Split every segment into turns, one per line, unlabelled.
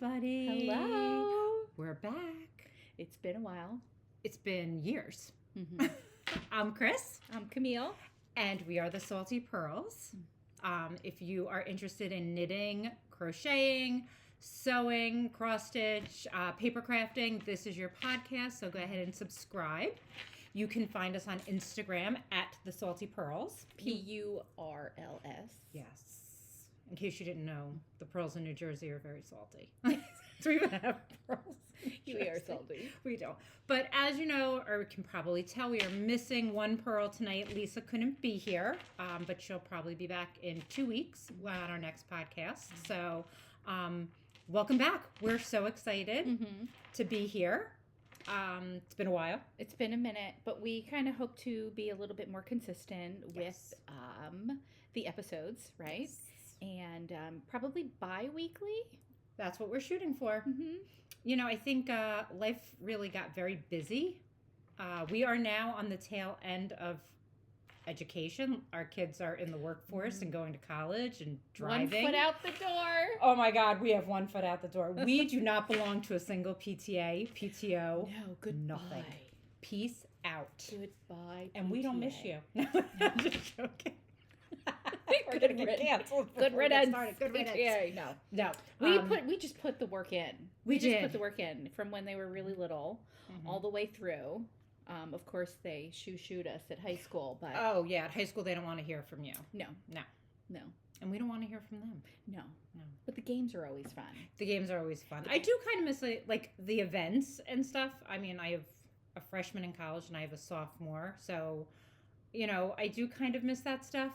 everybody.
Hello.
We're back.
It's been a while.
It's been years.
Mm-hmm.
I'm Chris.
I'm Camille.
And we are the Salty Purls. If you are interested in knitting, crocheting, sewing, cross-stitch, paper crafting, this is your podcast, so go ahead and subscribe. You can find us on Instagram at the Salty Purls.
Purls.
Yes. In case you didn't know, the Purls in New Jersey are very salty. So we even have pearls.
We are salty.
We don't. But as you know, or can probably tell, we are missing one Purl tonight. Lisa couldn't be here, but she'll probably be back in 2 weeks on our next podcast. So welcome back. We're so excited to be here. It's been a while.
It's been a minute, but we kind of hope to be a little bit more consistent with the episodes, right?
Yes.
And probably bi-weekly.
That's what we're shooting for.
Mm-hmm.
You know, I think life really got very busy. We are now on the tail end of education. Our kids are in the workforce and going to college and driving.
1 foot out the door.
Oh my God, we have 1 foot out the door. We do not belong to a single PTA, PTO.
No, goodbye.
Nothing. Peace out.
Goodbye.
And
PTA.
we don't miss you. No, I'm just joking. We're
Good
gonna get canceled.
Good riddance.
Good riddance.
PTA. No. We just put the work in.
We
just
did.
put the work in from when they were really little, all the way through. Of course, they shoo-shooed us at high school, but
Oh yeah, at high school they don't want to hear from you.
no,
No. And we don't want to hear from them.
no.
No.
But the games are always fun.
The games are always fun. I do kind of miss like the events and stuff. I mean, I have a freshman in college and I have a sophomore, so you know, I do kind of miss that stuff.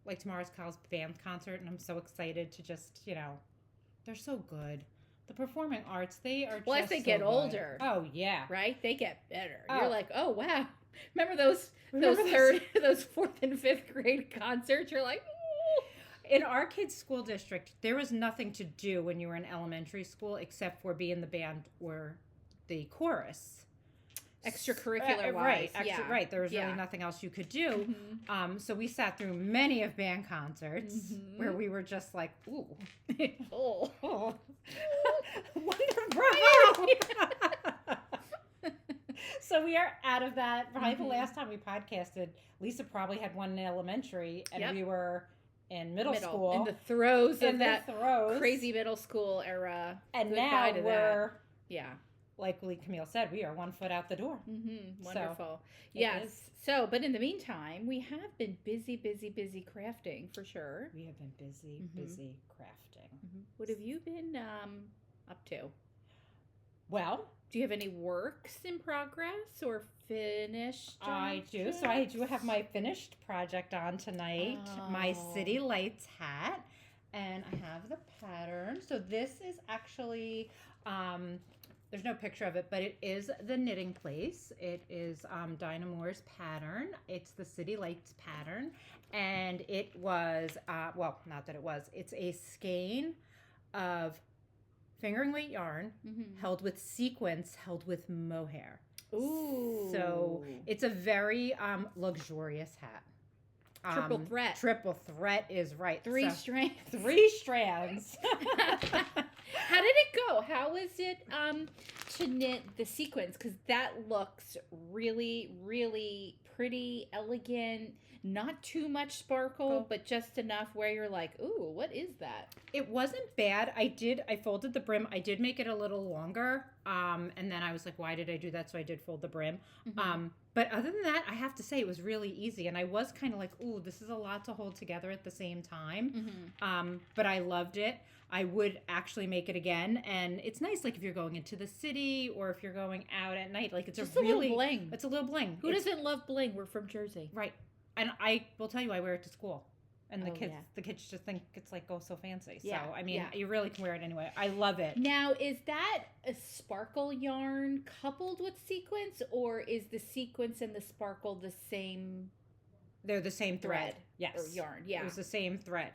Like tomorrow's Kyle's band concert, and I'm so excited to just, you know, they're so good. The performing arts, they are
Well,
just
as they
so
get
good.
older.
Oh yeah.
Right? They get better.
Oh.
You're like, oh wow. Remember those
Remember
those 4th and 5th grade concerts? You're like, ooh.
In our kids' school district, there was nothing to do when you were in elementary school except for be in the band or the chorus.
Extracurricular
Right,
wise. Yeah.
right. There was really nothing else you could do. So we sat through many of band concerts where we were just like, ooh.
Oh.
Wonderful. So we are out of that. Probably the last time we podcasted, Lisa probably had one in elementary, and we were in middle school.
In the throes of that
throes.
crazy middle school era.
And
Goodbye
now
to
we're,
Yeah.
like Camille said, we are 1 foot out the door.
Wonderful.
it
Yes.
is.
So, but in the meantime, we have been busy crafting for sure.
We have been busy crafting.
What have you been up to?
Well,
Do you have any works in progress or finished?
I do. So I do have my finished project on tonight, my City Lights hat, and I have the pattern. So this is actually, there's no picture of it, but it is the knitting place. It is Dinah Moore's pattern. It's the City Lights pattern, and it was, well, not that it was, it's a skein of fingering weight yarn held with sequins, held with mohair.
Ooh.
So it's a very luxurious hat.
Triple threat.
Triple threat is right.
Three strands.
3 strands.
How did it go? How was it to knit the sequins? Because that looks really, really pretty, elegant. Not too much sparkle, but just enough where you're like, ooh, what is that?
It wasn't bad. I folded the brim. I did make it a little longer. And then I was like, why did I do that? So I did fold the brim. But other than that, I have to say it was really easy. And I was kind of like, ooh, this is a lot to hold together at the same time. But I loved it. I would actually make it again. And it's nice, like if you're going into the city or if you're going out at night, like it's
just a really little bling.
It's a little bling.
Who doesn't love bling? We're from Jersey.
Right. And I will tell you, I wear it to school. And the
Oh,
kids just think it's like, oh, so fancy.
Yeah,
So, I mean, you really can wear it anyway. I love it.
Now, is that a sparkle yarn coupled with sequins, or is the sequins and the sparkle the same?
They're the same thread. Yes.
Or yarn, yeah.
It was the same thread.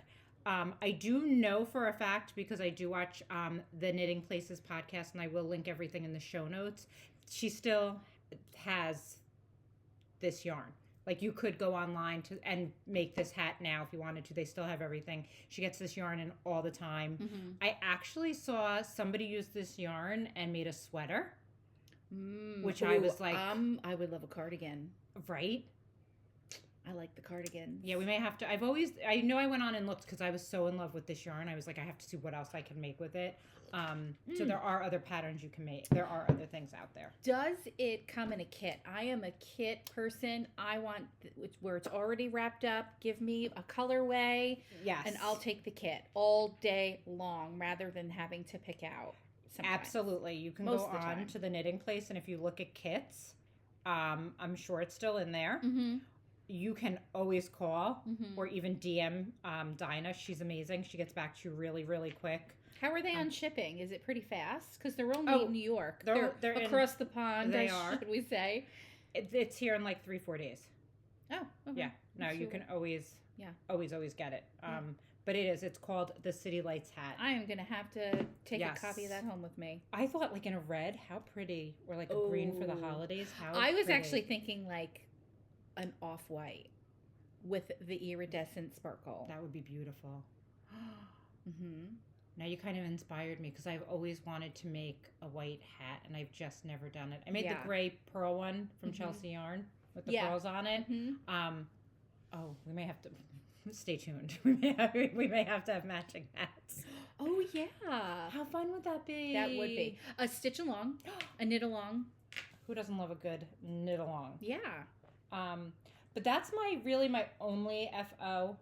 I do know for a fact, because I do watch the Knitting Places podcast, and I will link everything in the show notes, she still has this yarn. Like you could go online and make this hat now if you wanted to. They still have everything. She gets this yarn in all the time.
Mm-hmm.
I actually saw somebody use this yarn and made a sweater, which I was like,
I would love a cardigan.
Right?
I like the cardigans.
Yeah, we may have to. I know I went on and looked because I was so in love with this yarn. I was like, I have to see what else I can make with it. So there are other patterns you can make. There are other things out there.
Does it come in a kit? I am a kit person. I want where it's already wrapped up. Give me a colorway.
Yes.
And I'll take the kit all day long rather than having to pick out sometimes.
Absolutely. You can
Most
go
of the
on
time.
to the knitting place, and if you look at kits, I'm sure it's still in there.
Mm-hmm.
You can always call
Mm-hmm.
or even DM Dinah. She's amazing. She gets back to you really, really quick.
How are they on shipping? Is it pretty fast? Because they're only in New York.
they're
across the pond,
they are.
should we say.
It's here in like 3-4 days.
Oh, okay.
Yeah. No, you can always get it.
Yeah.
But it's called the City Lights hat.
I am going to have to take
Yes.
a copy of that home with me.
I thought like in a red, how pretty, or like a green for the holidays. How
I was
pretty.
actually thinking like an off-white with the iridescent sparkle.
That would be beautiful.
Mm-hmm.
Now you kind of inspired me because I've always wanted to make a white hat and I've just never done it. I made the gray pearl one from Chelsea Yarn with the pearls on it.
Mm-hmm.
We may have to stay tuned. We may have to have matching hats.
Oh yeah,
How fun would that be?
that would be a stitch along, a knit along.
Who doesn't love a good knit along?
Yeah.
But that's my only FO.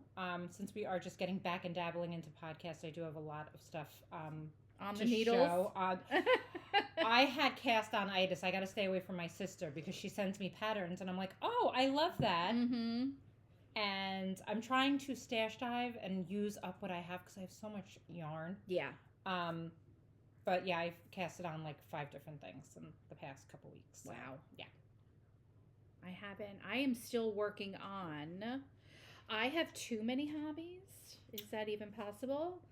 Since we are just getting back and dabbling into podcasts, I do have a lot of stuff
On
to
the needles.
show. I had cast-on-itis. I got to stay away from my sister because she sends me patterns, and I'm like, oh, I love that.
Mm-hmm.
And I'm trying to stash dive and use up what I have because I have so much yarn.
Yeah.
But yeah, I've casted on like 5 different things in the past couple weeks. So,
Wow.
Yeah.
I haven't. I am still working on. I have too many hobbies. Is that even possible?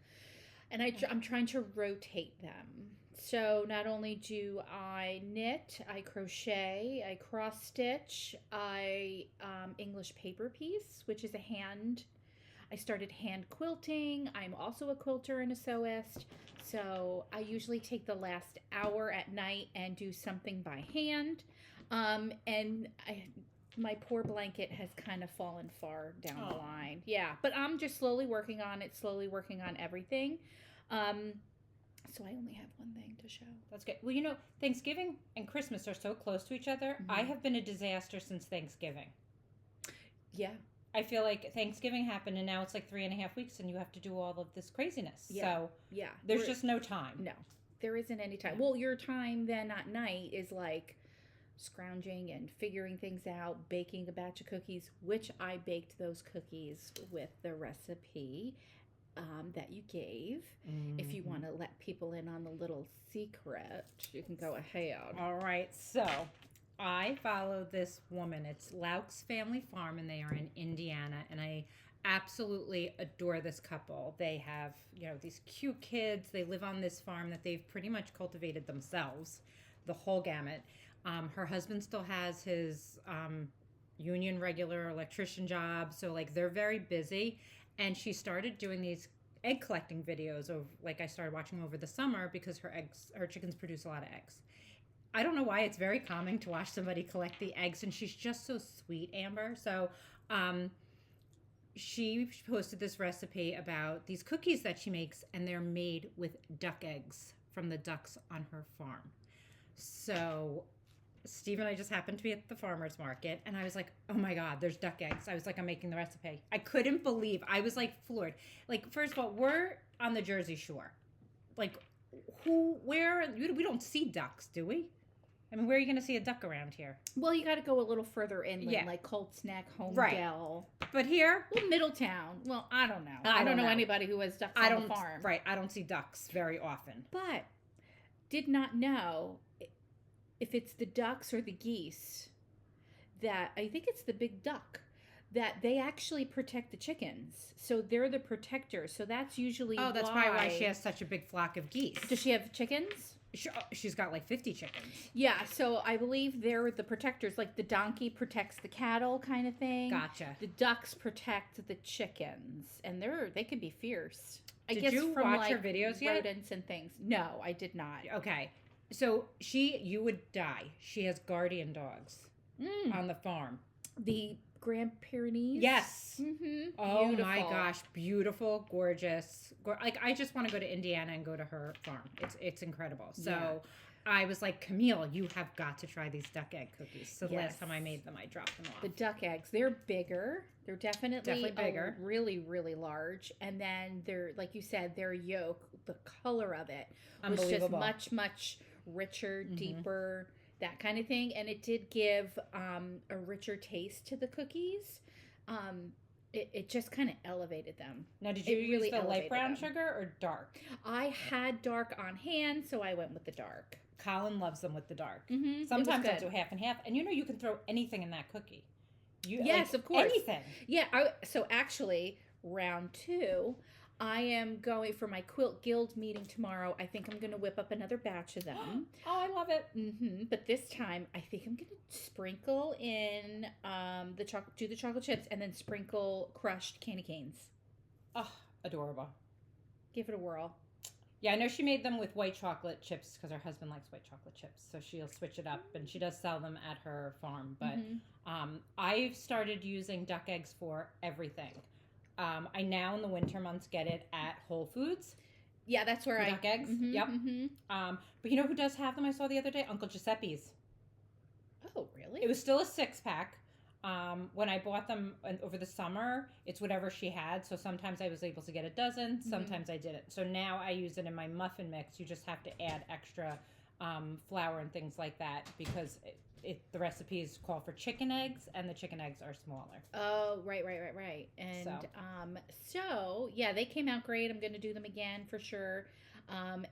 And I'm trying to rotate them. So not only do I knit, I crochet, I cross stitch, I English paper piece, which is I started hand quilting. I'm also a quilter and a sewist. So I usually take the last hour at night and do something by hand. My poor blanket has kind of fallen far down the line. Yeah, but I'm just slowly working on it, slowly working on everything. So I only have one thing to show.
That's good. Well, Thanksgiving and Christmas are so close to each other.
Mm-hmm.
I have been a disaster since Thanksgiving.
Yeah.
I feel like Thanksgiving happened and now it's like 3.5 weeks and you have to do all of this craziness.
Yeah.
So
Yeah.
there's just no time.
No, there isn't any time. Well, your time then at night is like scrounging and figuring things out, baking a batch of cookies, which I baked those cookies with the recipe that you gave.
Mm-hmm.
If you want to let people in on the little secret, you can go ahead.
All right. So I follow this woman. It's Laux Family Farm and they are in Indiana. And I absolutely adore this couple. They have, these cute kids. They live on this farm that they've pretty much cultivated themselves, the whole gamut. Her husband still has his union regular electrician job. So like they're very busy. And she started doing these egg collecting videos I started watching over the summer because her chickens produce a lot of eggs. I don't know why it's very calming to watch somebody collect the eggs, and she's just so sweet, Amber. So she posted this recipe about these cookies that she makes, and they're made with duck eggs from the ducks on her farm. So Steve and I just happened to be at the farmer's market, and I was like, oh my God, there's duck eggs. I was like, I'm making the recipe. I couldn't believe. I was like floored. Like, first of all, we're on the Jersey Shore. Like, we don't see ducks, do we? I mean, where are you going to see a duck around here?
Well, you got to go a little further inland, like Colts Neck, Homedale.
But here?
Well, Middletown. Well, I don't know. I don't know anybody who has ducks on the farm.
Right. I don't see ducks very often.
But did not know if it's the ducks or the geese that, I think it's the big duck, that they actually protect the chickens. So they're the protectors. So that's usually
that's probably why she has such a big flock of geese.
Does she have chickens?
She's got like 50 chickens.
Yeah, so I believe they're the protectors. Like the donkey protects the cattle kind of thing.
Gotcha.
The ducks protect the chickens. And they can be fierce.
Did you watch her videos yet?
Rodents and things. No, I did not.
Okay. So you would die. She has guardian dogs on the farm.
The Grand Pyrenees?
Yes.
Mm-hmm.
Oh my gosh. Beautiful, gorgeous. Like, I just want to go to Indiana and go to her farm. It's incredible. So I was like, Camille, you have got to try these duck egg cookies. So the last time I made them, I dropped them off.
The duck eggs, they're bigger. They're definitely
bigger.
Really, really large. And then they're, like you said, their yolk, the color of it was just much, much richer, deeper, that kind of thing. And it did give a richer taste to the cookies. It just kind of elevated them.
Now, did you use the light brown sugar or dark?
I had dark on hand, so I went with the dark.
Colin loves them with the dark.
Mm-hmm.
Sometimes I do half and half. And you can throw anything in that cookie.
Yes, of course.
Anything.
Yeah. So actually, round 2, I am going for my Quilt Guild meeting tomorrow. I think I'm going to whip up another batch of them.
Oh, I love it.
Mm-hmm. But this time, I think I'm going to sprinkle in the chocolate chips and then sprinkle crushed candy canes.
Oh, adorable. Give it a whirl. Yeah, I know she made them with white chocolate chips because her husband likes white chocolate chips. So she'll switch it up, and she does sell them at her farm. But I've started using duck eggs for everything. I now in the winter months get it at Whole Foods.
Yeah, that's where
duck eggs.
Mm-hmm,
yep.
Mm-hmm.
But you know who does have them? I saw the other day, Uncle Giuseppe's.
Oh, really?
It was still a 6-pack. When I bought them over the summer, it's whatever she had. So sometimes I was able to get a dozen. Sometimes I didn't. So now I use it in my muffin mix. You just have to add extra flour and things like that because the recipes call for chicken eggs, and the chicken eggs are smaller.
Oh, right. And so yeah, they came out great. I'm going to do them again for sure.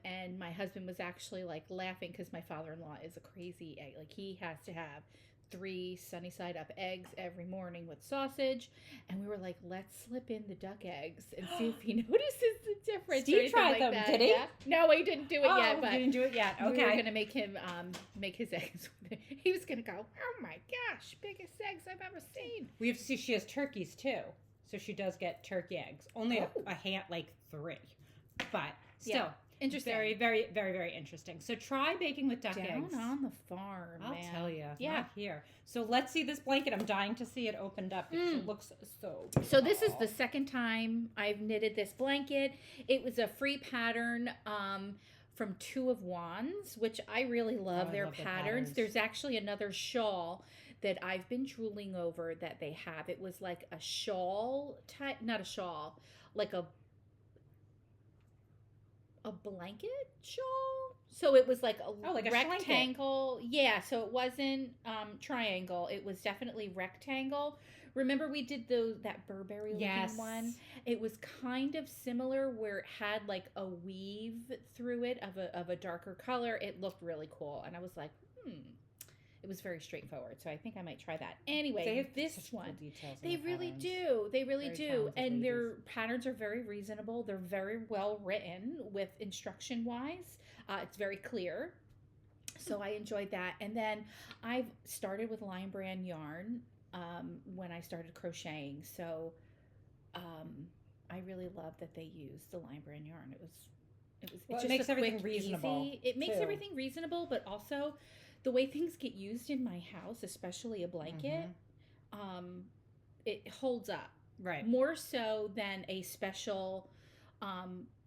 And my husband was actually like laughing because my father-in-law is a crazy egg. Like he has to have 3 sunny side up eggs every morning with sausage, and we were like, let's slip in the duck eggs and see if he notices the difference.
Steve tried them, did he?
Yeah. No, he didn't do it yet. But
you didn't do it yet. Okay,
we were gonna make him make his eggs. He was gonna go, oh my gosh, biggest eggs I've ever seen.
We have to see she has turkeys too, so she does get turkey eggs. Only a hand, like 3, but still.
Yeah. Interesting.
Very, very, very, very interesting. So try baking with duck eggs.
Down on the farm,
I'll tell you.
Yeah.
Not here. So let's see this blanket. I'm dying to see it opened up because it looks so beautiful.
So this is the second time I've knitted this blanket. It was a free pattern from 2 of Wands, which I really love. Their patterns. There's actually another shawl that I've been drooling over that they have. It was like a shawl type, not a shawl, like a blanket shawl. So it was like a rectangle. Yeah, so it wasn't triangle. It was definitely rectangle. Remember we did that Burberry looking one? It was kind of similar where it had like a weave through it of a darker color. It looked really cool. And I was like, It was very straightforward, so I think I might try that. Anyway, this one, they really do. They really do. And their patterns are very reasonable. They're very well written with instruction-wise. It's very clear. So I enjoyed that. And then I've started with Lion Brand yarn when I started crocheting. So I really love that they used the Lion Brand yarn.
It makes everything reasonable.
It makes everything reasonable, but also the way things get used in my house, especially a blanket, it holds up.
Right.
More so than a special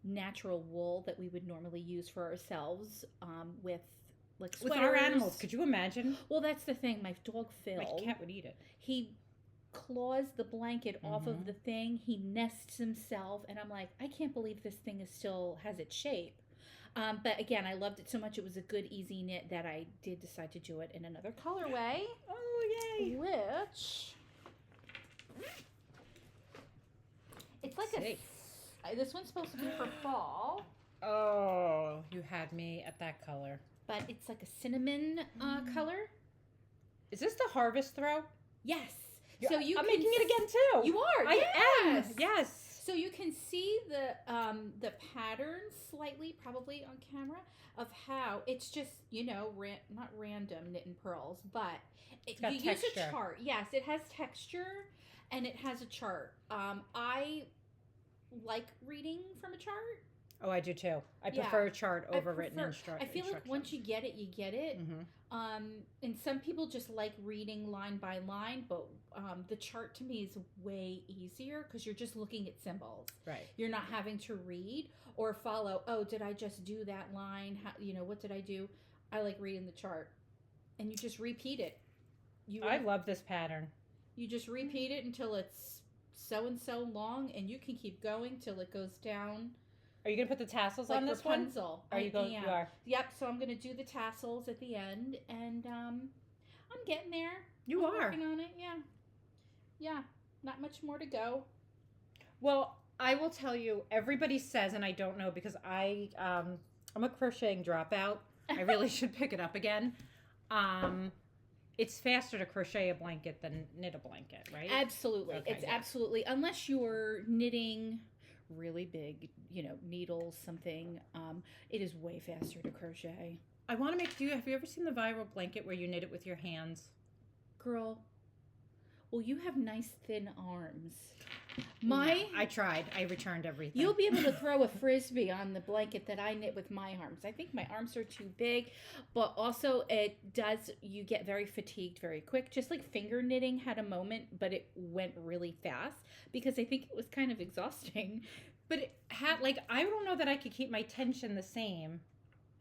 natural wool that we would normally use for ourselves with like sweaters.
With our animals. Could you imagine?
Well, that's the thing. My dog Phil.
My cat would eat it.
He claws the blanket off of the thing. He nests himself. And I'm like, I can't believe this thing still has its shape. But again, I loved it so much. It was a good, easy knit that I did decide to do it in another colorway.
Oh, yay.
Which, it's like this one's supposed to be for fall.
Oh, you had me at that color.
But it's like a cinnamon color.
Is this the harvest throw?
Yes.
I'm making it again too.
You are.
I am. Yes.
So you can see the pattern slightly, probably on camera, of how it's just, not random knit and purls, but
got
you
texture.
use a chart. Yes, it has texture and it has a chart. I like reading from a chart.
Oh, I do too. I prefer a chart over written
I
instructions.
feel like once you get it, you get it.
Mm-hmm.
And some people just like reading line by line, but the chart to me is way easier because you're just looking at symbols.
Right.
You're not having to read or follow. Oh, did I just do that line? How, what did I do? I like reading the chart, and you just repeat it.
I love this pattern.
You just repeat it until it's so and so long, and you can keep going till it goes down.
Are you going to put the tassels
like
on this
Rapunzel.
one? Are you going? You are.
Yep. So I'm going to do the tassels at the end, and I'm getting there.
I'm
working on it. Yeah. Yeah. Not much more to go.
Well, I will tell you. Everybody says, and I don't know because I'm a crocheting dropout. I really should pick it up again. It's faster to crochet a blanket than knit a blanket, right?
Absolutely. Okay, it's absolutely, unless you're knitting really big, needles, something, it is way faster to crochet.
I want to have you ever seen the viral blanket where you knit it with your hands?
Girl, well, you have nice thin arms.
I tried. I returned everything.
You'll be able to throw a frisbee on the blanket that I knit with my arms. I think my arms are too big, but also you get very fatigued very quick. Just like finger knitting had a moment, but it went really fast because I think it was kind of exhausting.
But it had, I don't know that I could keep my tension the same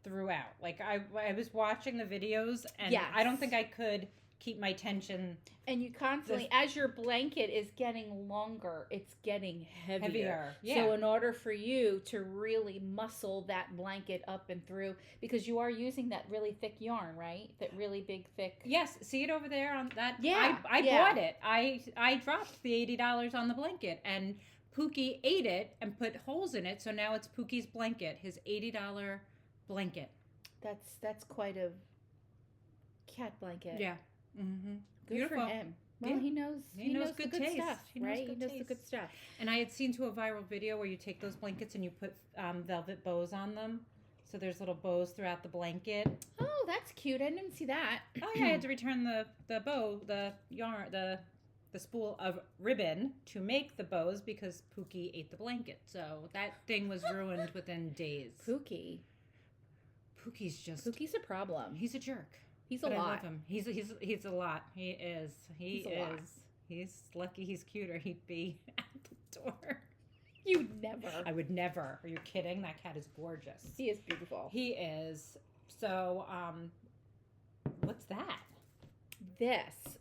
throughout. I was watching the videos and yes. I don't think I could keep my tension.
And you constantly, as your blanket is getting longer, it's getting heavier.
Yeah.
So in order for you to really muscle that blanket up and through, because you are using that really thick yarn, right? That really big, thick.
Yes. See it over there on that?
Yeah.
I bought it. I dropped the $80 on the blanket, and Pookie ate it and put holes in it. So now it's Pookie's blanket, his $80 blanket.
That's quite a cat blanket.
Yeah. Mm-hmm.
Good
Beautiful.
for him. Well, yeah. He knows
good
the good
taste.
stuff, right?
He knows
the good stuff.
And I had seen a viral video where you take those blankets and you put velvet bows on them. So there's little bows throughout the blanket.
Oh, that's cute. I didn't see that.
Oh yeah, I had to return the bow, the yarn, the spool of ribbon to make the bows because Pookie ate the blanket. So that thing was ruined within days.
Pookie's a problem.
He's a jerk.
He's a lot.
I love him. He's a lot. He is. He's lucky he's cuter. He'd be at the door.
You'd never.
I would never. Are you kidding? That cat is gorgeous.
He is beautiful.
He is. So, what's that?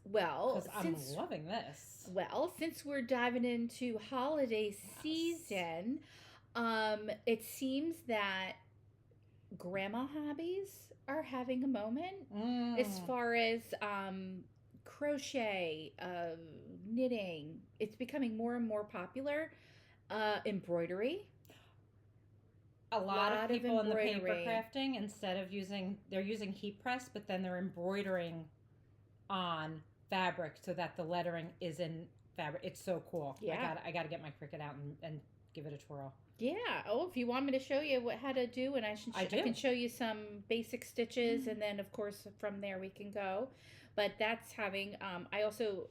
Well,
I'm loving this.
Well, since we're diving into holiday season, it seems that grandma hobbies are having a moment as far as crochet, knitting. It's becoming more and more popular. Embroidery.
A lot of people in the paper crafting, instead of they're using heat press, but then they're embroidering on fabric so that the lettering is in fabric. It's so cool.
Yeah.
I got to get my Cricut out and give it a twirl.
Yeah. Oh, if you want me to show you how to do, and I can show you some basic stitches, and then of course from there we can go. But that's having. I also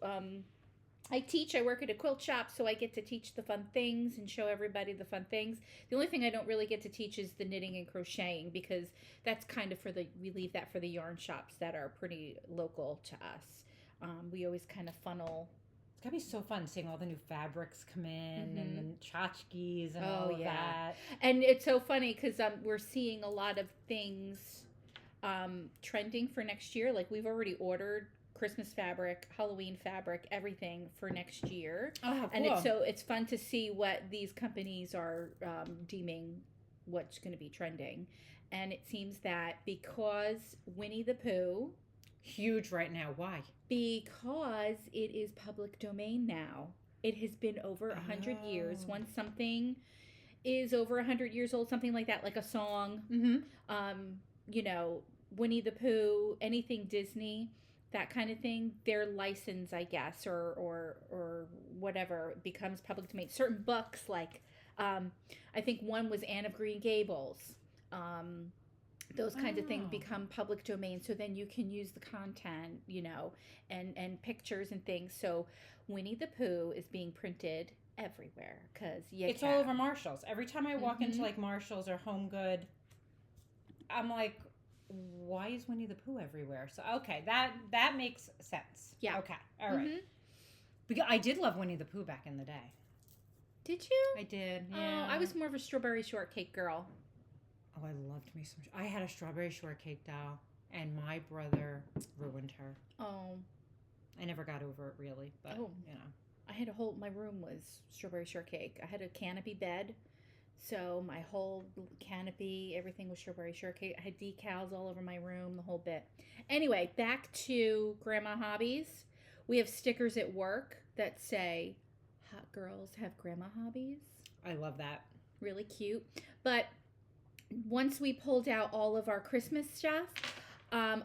I work at a quilt shop, so I get to teach the fun things and show everybody the fun things. The only thing I don't really get to teach is the knitting and crocheting, because that's kind of we leave that for the yarn shops that are pretty local to us. We always kind of funnel.
It's gotta be so fun seeing all the new fabrics come in and the tchotchkes and all of that.
And it's so funny because we're seeing a lot of things trending for next year. Like we've already ordered Christmas fabric, Halloween fabric, everything for next year.
Oh, cool.
And it's fun to see what these companies are deeming what's going to be trending. And it seems that because Winnie the Pooh,
huge right now. Why?
Because it is public domain now. It has been over 100 years. Once something is over 100 years old, something like that, like a song, Winnie the Pooh, anything Disney, that kind of thing, their license, I guess, or whatever becomes public domain. Certain books, like I think one was Anne of Green Gables. Those kinds of things become public domain, so then you can use the content, and pictures and things. So Winnie the Pooh is being printed everywhere because
it's all over Marshalls. Every time I walk into like Marshalls or Home Good, I'm like, why is Winnie the Pooh everywhere? So okay, that makes sense.
Yeah.
Okay. All right. Because I did love Winnie the Pooh back in the day.
Did you?
I did. Yeah.
Oh, I was more of a strawberry shortcake girl.
Oh, I loved me some. I had a strawberry shortcake doll, and my brother ruined her.
Oh.
I never got over it really, but
I had my room was strawberry shortcake. I had a canopy bed, so my whole canopy, everything was strawberry shortcake. I had decals all over my room, the whole bit. Anyway, back to grandma hobbies. We have stickers at work that say, "Hot girls have grandma hobbies."
I love that.
Really cute. But once we pulled out all of our Christmas stuff,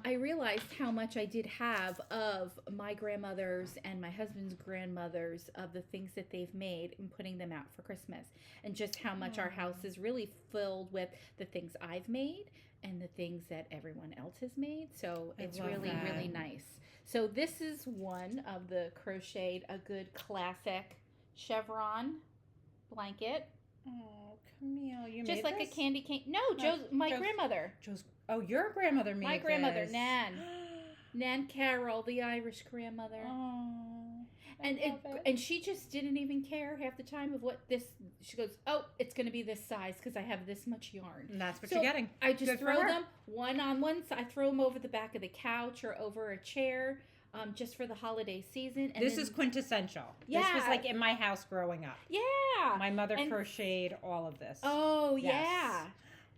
I realized how much I did have of my grandmother's and my husband's grandmother's of the things that they've made and putting them out for Christmas. And just how much our house is really filled with the things I've made and the things that everyone else has made. So it's really, really nice. So this is one of the crocheted, a good classic chevron blanket.
Oh, Camille, you
just
made
like
this?
A candy cane. No, my grandmother.
Your grandmother made
my grandmother,
this.
Nan Carroll, the Irish grandmother.
Oh,
and she just didn't even care half the time of what this. She goes, "Oh, it's going to be this size because I have this much yarn."
And that's what you're getting.
I just throw them one on one side. I throw them over the back of the couch or over a chair. Just for the holiday season. And
this is quintessential.
Yeah.
This was like in my house growing up.
Yeah.
My mother crocheted all of this.
Oh,
yes.
yeah.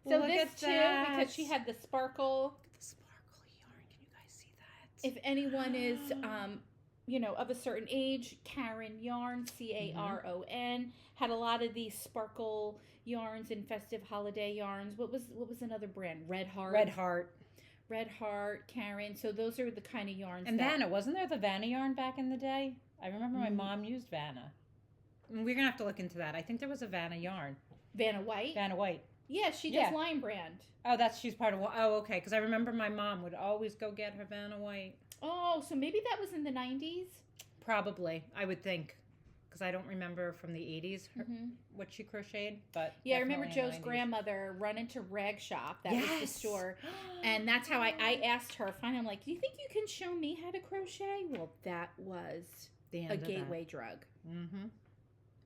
Well,
so this too, because she had the sparkle.
The sparkle yarn. Can you guys see that?
If anyone is, of a certain age, Karen Yarn, Caron, had a lot of these sparkle yarns and festive holiday yarns. What was another brand? Red Heart, Karen. So those are the kind of yarns.
And Vanna, wasn't there the Vanna yarn back in the day? I remember my mom used Vanna. We're going to have to look into that. I think there was a Vanna yarn.
Vanna White?
Vanna White.
Yeah, she does Line Brand.
Oh, she's part of... Oh, okay. Because I remember my mom would always go get her Vanna White.
Oh, so maybe that was in the 90s?
Probably, I would think. Because I don't remember from the 80s what she crocheted, but
yeah, I remember Joe's grandmother run into Rag Shop. That was the store, and that's how I asked her. Finally, I'm like, "Do you think you can show me how to crochet?" Well, that was a gateway drug,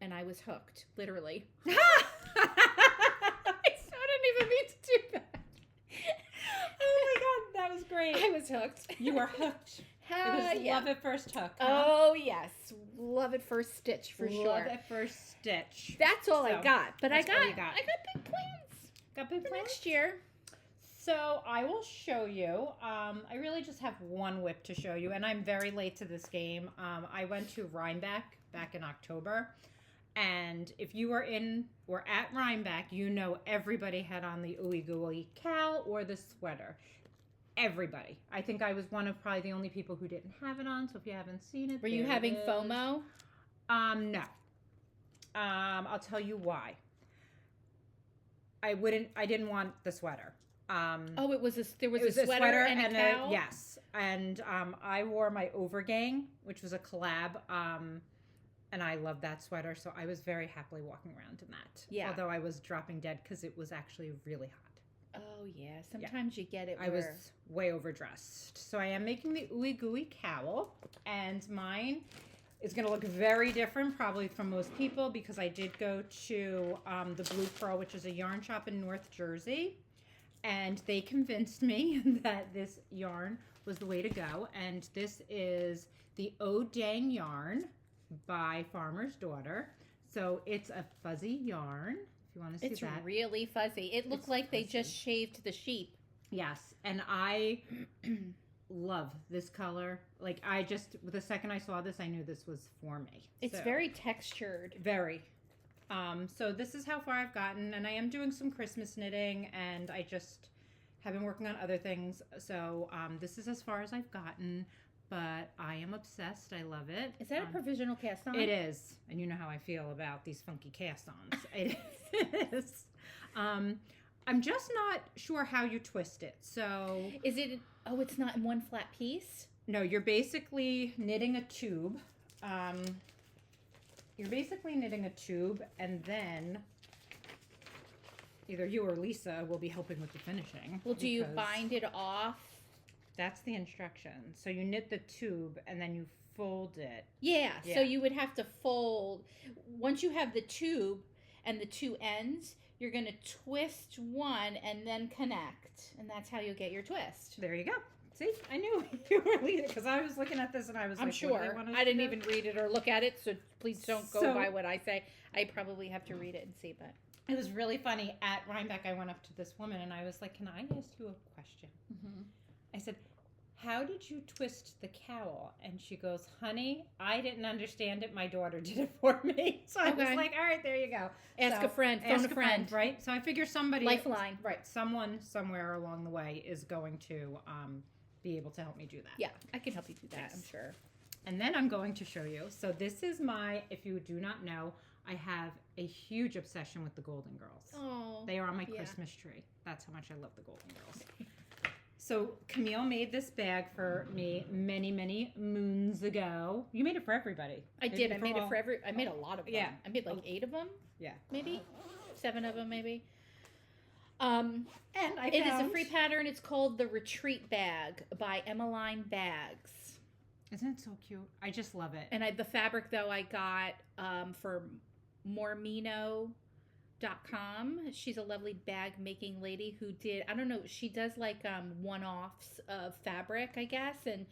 and I was hooked, literally. I didn't even mean to do that.
Oh my god, that was great!
I was hooked.
You were hooked. It was love at first hook. Huh?
Oh, yes. Love at first stitch for sure.
Love at first stitch.
That's all I got. But I got big plans.
Got big plans?
Next year.
So I will show you. I really just have one whip to show you. And I'm very late to this game. I went to Rhinebeck back in October. And if you were at Rhinebeck, you know everybody had on the ooey gooey cowl or the sweater. Everybody. I think I was one of probably the only people who didn't have it on. So if you haven't seen it,
were you having FOMO?
No. I'll tell you why. I didn't want the sweater.
There was a sweater and a cowl?
Yes. And I wore my Overgang, which was a collab. And I love that sweater. So I was very happily walking around in that. Yeah. Although I was dropping dead because it was actually really hot.
Oh, yeah. Sometimes you get it
I was way overdressed. So I am making the ooey gooey cowl. And mine is going to look very different probably from most people because I did go to the Blue Pearl, which is a yarn shop in North Jersey. And they convinced me that this yarn was the way to go. And this is the Oh Dang yarn by Farmer's Daughter. So it's a fuzzy yarn. You want to see that?
It's really fuzzy. It looked like they just shaved the sheep.
Yes, and I love this color. Like the second I saw this, I knew this was for me.
It's very textured.
Very. So this is how far I've gotten, and I am doing some Christmas knitting, and I just have been working on other things. So this is as far as I've gotten. but I am obsessed. I love it.
Is that a provisional cast on?
It is. And you know how I feel about these funky cast-ons. It is. I'm just not sure how you twist it. So
Is it, oh, it's not in one flat piece?
no, you're basically knitting a tube. And then either you or Lisa will be helping with the finishing.
Well, do you
because
bind it off?
That's the instruction. So you knit the tube and then you fold it.
Yeah,
Yeah.
so you would have to fold. Once you have the tube and the two ends, you're going to twist one and then connect. And that's how you'll get your twist.
There you go. See, I knew you were leading because I was looking at this and I was
I'm
like,
sure.
what do they want us
I didn't
to do?
even read it or look at it, so please don't go
So-
by what I say. I probably have to read it and see, but.
It was really funny. At Rhinebeck, I went up to this woman and I was like, can I ask you a question? I said, how did you twist the cowl? And she goes, honey, I didn't understand it. My daughter did it for me. So I was
Okay.
like, all right, there you go.
Ask
So,
a friend, phone
ask
a friend.
right? So I figure somebody.
Lifeline.
Right. Someone somewhere along the way is going to be able to help me do that.
Yeah, I can help you do that,
Yes.
I'm sure.
And then I'm going to show you. So this is my, if you do not know, I have a huge obsession with the Golden Girls.
Oh.
They are on my
yeah.
Christmas tree. That's how much I love the Golden Girls. So Camille made this bag for me many, many moons ago. You made it for everybody.
I did. I made it
all-
for I made a lot of them.
Yeah.
I made like 8 of them.
Yeah.
Maybe 7 of them. Maybe.
And I
It is a
found-
free pattern. It's called the Retreat Bag by Emmeline Bags.
Isn't it so cute? I just love it.
And the fabric though I got for Mormino.com. She's a lovely bag making lady who did, I don't know, she does like one-offs of fabric, I guess, and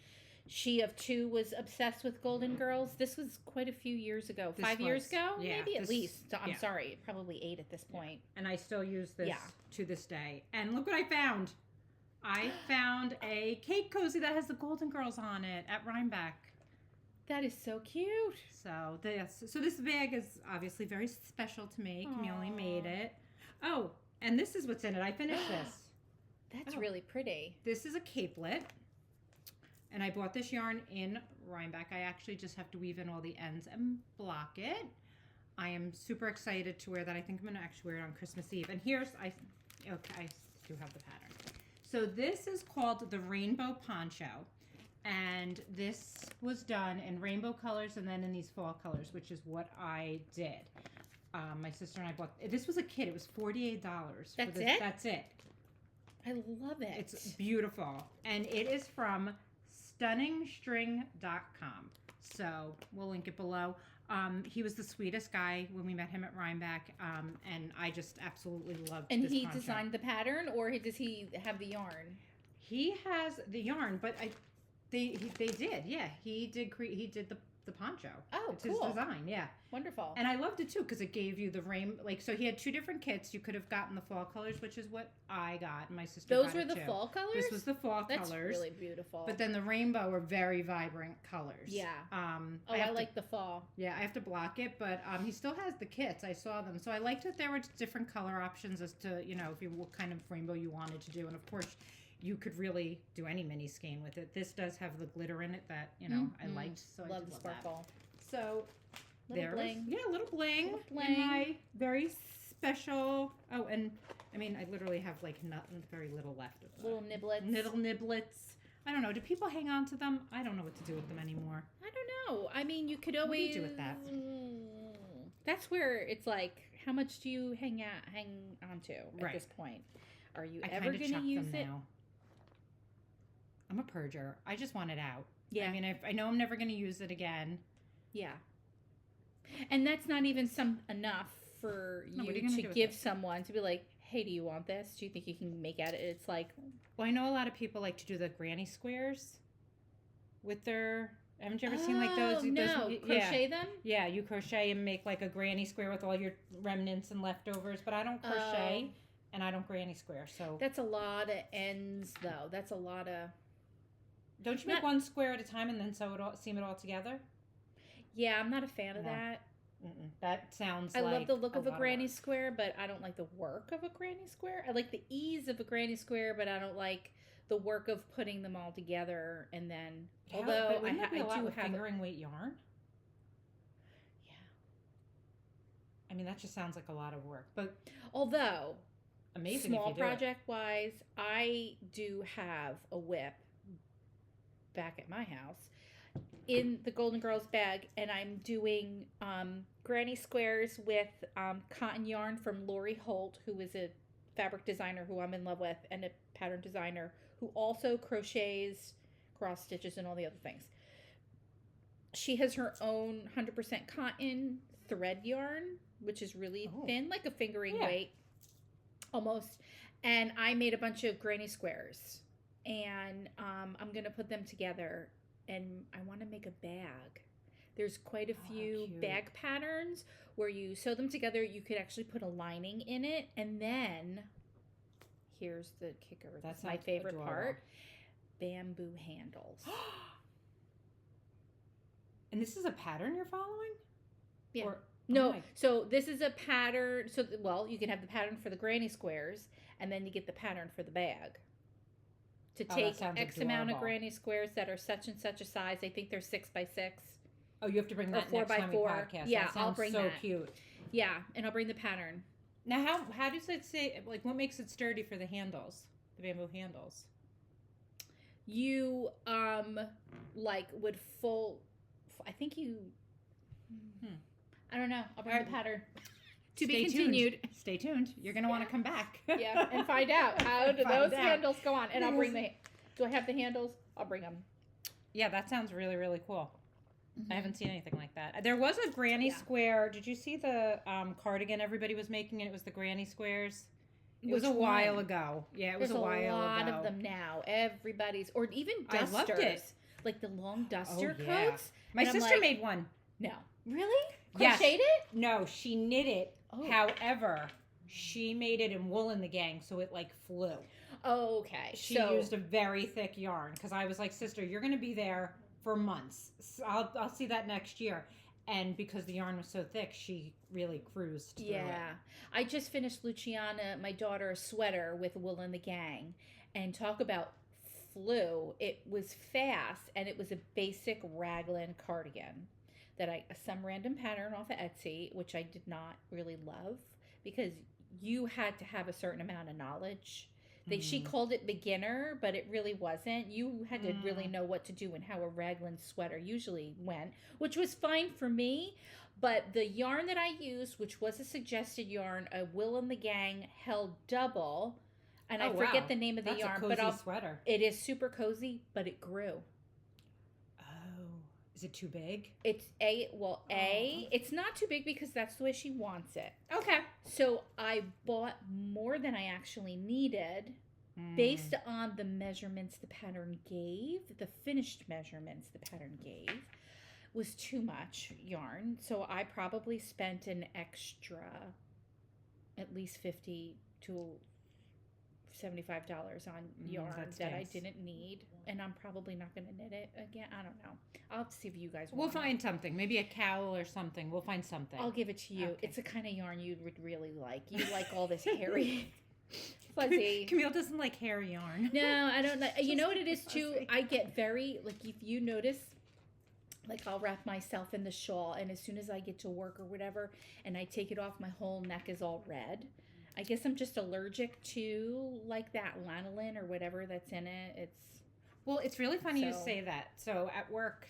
she of 2 was obsessed with Golden Girls. This was quite a few years ago.
This
5 years
was-
ago?
yeah,
Maybe at
this-
least. So, I'm
yeah.
sorry, probably 8 at this point.
And I still use this
Yeah.
to this day. And look what I found. I found a cake cozy that has the Golden Girls on it at Rhinebeck.
That is so cute.
So this bag is obviously very special to me. Camille
Aw.
made it. Oh, and this is what's in it. I finished this.
That's
Oh.
really pretty.
This is a capelet. And I bought this yarn in Rhinebeck. I actually just have to weave in all the ends and block it. I am super excited to wear that. I think I'm going to actually wear it on Christmas Eve. And here's, I do have the pattern. So this is called the Rainbow Poncho. And this was done in rainbow colors and then in these fall colors, which is what I did. My sister and I bought, this was a kit. It was $48.
That's it?
That's it.
I love it.
It's beautiful. And it is from stunningstring.com. So we'll link it below. He was the sweetest guy when we met him at Rhinebeck. And I just absolutely loved
And
this
he
poncho.
designed the pattern, or does he have the yarn?
He has the yarn, but they did. Yeah, he did the poncho.
Oh,
it's
cool.
his design. Yeah.
Wonderful.
And I loved it too because it gave you the so he had 2 different kits. You could have gotten the fall colors, which is what I got. My sister
Those
got
were
it
the
too.
fall colors?
This was the fall
That's
colors.
really beautiful.
But then the rainbow are very vibrant colors.
Yeah.
I
I
have
like the fall.
Yeah, I have to block it, but he still has the kits. I saw them, so I liked that there were different color options as to what kind of rainbow you wanted to do, and of course, you could really do any mini skein with it. This does have the glitter in it that I liked, so I
Love
did
the
love that.
sparkle.
So
Little
there
bling.
was, a little bling,
Little bling.
in my very special. Oh, and I mean, I literally have like very little left of them.
Little niblets.
Little niblets. I don't know. Do people hang on to them? I don't know what to do with them anymore.
I don't know. I mean, you could
What do you
always
do with that?
That's where it's like, how much do you hang on to at
Right.
this point? Are you
I
ever
kind of
going to
chuck
use
them
it?
now. I'm a purger. I just want it out.
Yeah.
I mean, I know I'm never going to use it again.
Yeah. And that's not even enough for
No, what are you
you
gonna
to
do with
give
it?
someone to be like, hey, do you want this? Do you think you can make at it? It's like,
Well, I know a lot of people like to do the granny squares with their. Haven't you ever seen like those?
Oh, no.
those
Crochet them?
Yeah, you crochet and make like a granny square with all your remnants and leftovers. But I don't crochet and I don't granny square. So
That's a lot of ends, though. That's a lot of.
don't you make
not-
one square at a time and then seam it all together?
Yeah, I'm not a fan of
No.
that.
Mm-mm. That sounds.
I
like
love the look of a
lot
granny
work.
square, but I don't like the work of a granny square. I like the ease of a granny square, but I don't like the work of putting them all together, and then
But
although
wouldn't that be a lot
do
with
have
fingering weight yarn?
yeah,
I mean, that just sounds like a lot of work, but
although
amazing.
small
if you do it.
project wise, I do have a whip back at my house in the Golden Girls bag, and I'm doing granny squares with cotton yarn from Lori Holt, who is a fabric designer who I'm in love with, and a pattern designer who also crochets, cross stitches, and all the other things. She has her own 100% cotton thread yarn, which is really thin, like a fingering weight almost. And I made a bunch of granny squares, and I'm going to put them together, and I want to make a bag. There's quite a few bag patterns where you sew them together. You could actually put a lining in it, and then here's the kicker. That's my favorite part. Bamboo handles.
And this is a pattern you're following?
Yeah.
Or,
no, so this is a pattern. So, well, you can have the pattern for the granny squares, and then you get the pattern for the bag. To take X amount of granny squares that are such and such a size. I think they're 6 by 6.
Oh, you have to bring that next time we podcast.
Yeah,
that
I'll bring
so
that.
Cute.
Yeah, and I'll bring the pattern.
Now, how does it say? Like, what makes it sturdy for the handles, the bamboo handles?
You like would full. I think you. I don't know. I'll bring the pattern. To be continued.
Stay tuned. You're gonna want to come back.
Yeah, and find out how do those handles go on. And I'll bring the. Do I have the handles? I'll bring them.
Yeah, that sounds really, really cool. I haven't seen anything like that. There was a granny square. Did you see the cardigan everybody was making? And it was the granny squares. It was a while ago. Yeah, it was a while ago. There's a lot of them
now. Everybody's, or even dusters. I loved it. Like the long duster coats.
My sister made one.
No. Really? Crocheted it?
No, she knit it. Oh. However, she made it in Wool in the Gang, so it like flew.
Oh, okay.
She used a very thick yarn because I was like, sister, you're going to be there for months. So I'll see that next year. And because the yarn was so thick, she really cruised through it.
I just finished Luciana, my daughter, a sweater with Wool in the Gang. And talk about flew. It was fast, and it was a basic raglan cardigan that some random pattern off of Etsy, which I did not really love because you had to have a certain amount of knowledge. She called it beginner, but it really wasn't. You had to really know what to do and how a raglan sweater usually went, which was fine for me. But the yarn that I used, which was a suggested yarn, a Wool in the Gang, held double. And I forget the name of the yarn.
That's a cozy sweater.
It is super cozy, but it grew.
Oh. Is it too big?
It's it's not too big because that's the way she wants it.
Okay.
So I bought more than I actually needed based on the measurements the pattern gave. The finished measurements the pattern gave was too much yarn. So I probably spent an extra at least $50 to $75 on yarn that I didn't need, and I'm probably not going to knit it again. I don't know. I'll have to see if you guys want
We'll find something. Maybe a cowl or something. We'll find something.
I'll give it to you. Okay. It's the kind of yarn you would really like. You like all this hairy, fuzzy.
Camille doesn't like hairy yarn.
No, I don't. You know what it is too? I get very, like, if you notice, like, I'll wrap myself in the shawl, and as soon as I get to work or whatever, and I take it off, my whole neck is all red. I guess I'm just allergic to, like, that lanolin or whatever that's in it.
It's really funny you say that. So at work,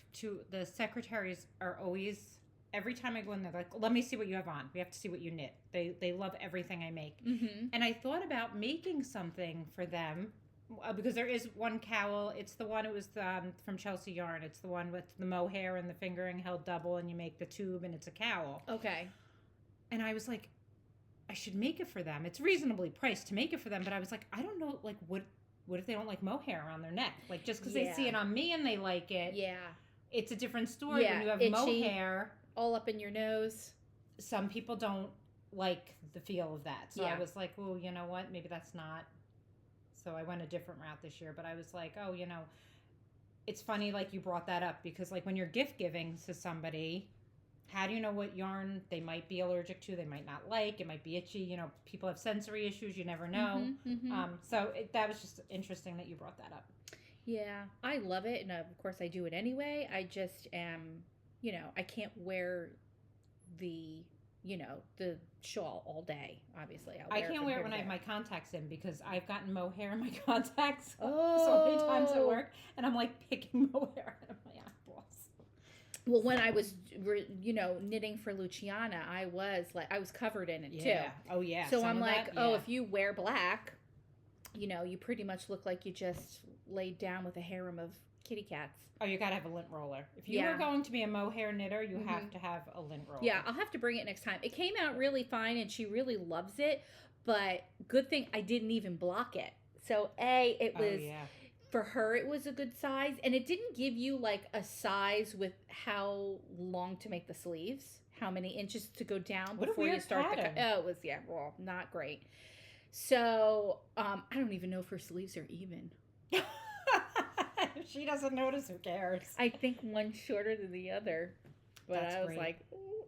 the secretaries are always, every time I go in, they're like, let me see what you have on. We have to see what you knit. They love everything I make. Mm-hmm. And I thought about making something for them because there is one cowl. It's the one, it was from Chelsea Yarn. It's the one with the mohair and the fingering held double, and you make the tube, and it's a cowl.
Okay. And
I was like, I should make it for them. It's reasonably priced to make it for them, but I was like, I don't know, like, what if they don't like mohair around their neck? Like, just because they see it on me and they like it.
Yeah.
It's a different story when you have mohair.
All up in your nose.
Some people don't like the feel of that. So I was like, oh, you know what? Maybe that's not. So I went a different route this year, but I was like, oh, you know, it's funny, like, you brought that up because, like, when you're gift giving to somebody, How do you know what yarn they might be allergic to, they might not like, it might be itchy, you know, people have sensory issues, you never know. So that was just interesting that you brought that up.
Yeah, I love it, and of course I do it anyway. I just am, you know, I can't wear the, you know, the shawl all day. Obviously,
I can't wear it when I have my contacts in because I've gotten mohair in my contacts
Oh.
so many times at work, and I'm like picking mohair out of my eyeballs.
Well, when I was, you know, knitting for Luciana, I was covered in it too.
Oh yeah.
So I'm like, if you wear black, you know, you pretty much look like you just laid down with a harem of kitty cats.
Oh, you gotta have a lint roller. If you are going to be a mohair knitter, you have to have a lint roller.
Yeah, I'll have to bring it next time. It came out really fine, and she really loves it. But good thing I didn't even block it. So it was for her. It was a good size, and it didn't give you like a size with how long to make the sleeves, how many inches to go down before you start the. Oh, it was not great. So I don't even know if her sleeves are even.
If she doesn't notice, who cares?
I think one's shorter than the other. But I was like,